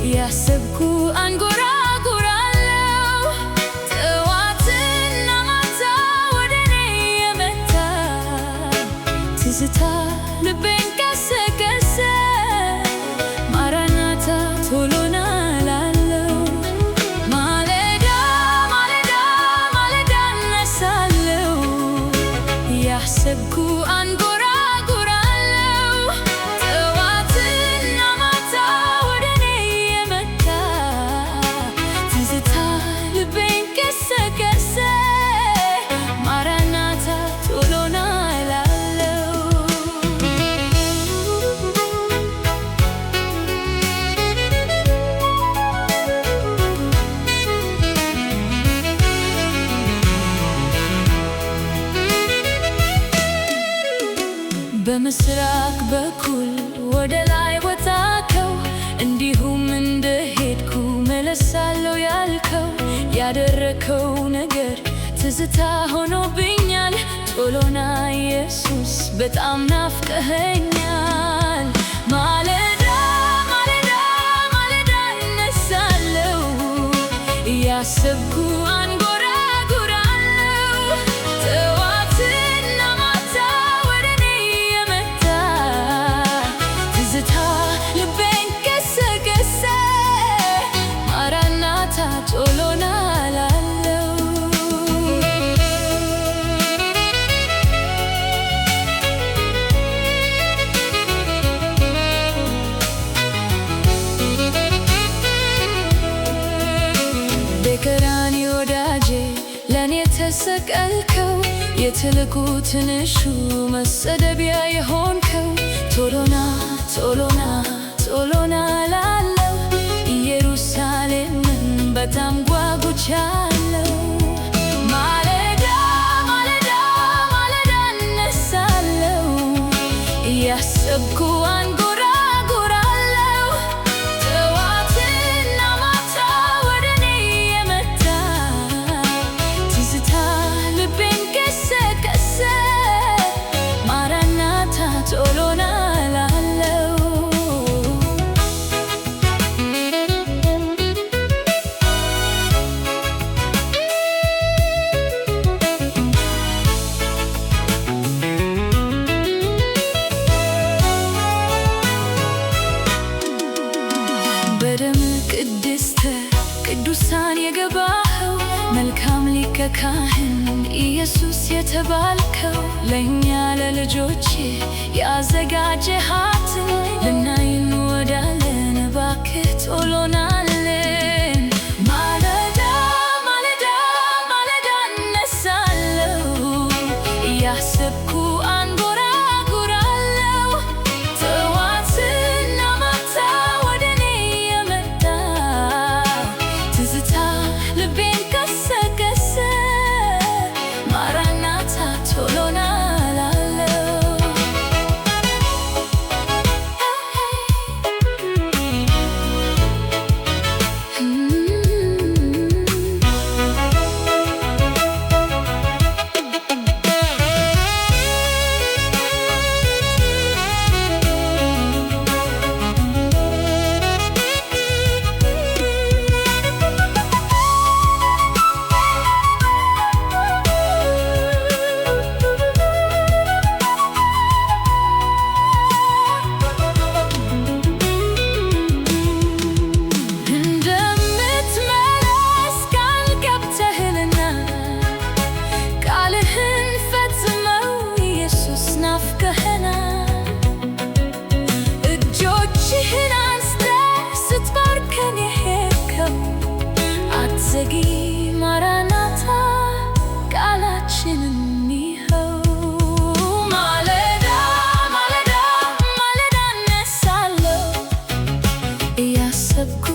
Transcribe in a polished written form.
ያሰብኩ አንጎራጉራለው ጠዋትና ማታ ወደኔ የመጣ ትዝታ ልቤን ቀሰቀሰ ማራናታ ቶሎና እላለሁ ማለዳ ማለዳ ማለዳ እነሳለሁ ያሰብኩ በምስራቅ በኩል ወደ ላይ ወጣከው እንዲሁም እንደሄድኩ መለሳለሁ ያልከው ያደረከው ነገር ትዝታ ሆኖብኛል ቶሎና ኢየሱስ በጣም ናፍቀኸኛል ማለዳ ማለዳ ማለዳ እነሳለሁ ያሰብኩ ቶሎና እላለሁ በቀራንዮ ወዳጄ ለኔ ተሰቀልከው የትልቁ ትንሹ መሰደቢያ የሆንከው ቶሎና ቶሎና ቶሎና እላለሁ ኢየሩሳሌምን በጣም ጓጉቻለሁ ማለዳ ማለዳ ማለዳ እነሳለሁ ያሰብኩ አንጎራጉራለሁ ጠዋትና ማታ ወደኔ የመጣ ትዝታ ልቤን ቀሰቀሰ ማራናታ ቶሎና እላለሁ በደም ቅድስተ ቅዱሳን የገባኸው መልካም ሊቀ ካህን ኢየሱስ የተባልከው ለእኛ ለልጆች ያዘጋጀሃትን ልናይ እንወዳለን እባክህ ቶሎና እልን ማለዳ ማለዳ ማለዳ እነሳለሁ ያሰብኩ እጆችህን አንስተህ ስትባርከን የሄድከው አትዘጊ ማራናታ ቃላችንን ይኸው ማለዳ ማለዳ ማለዳ እነሳለሁ እያሰብኩ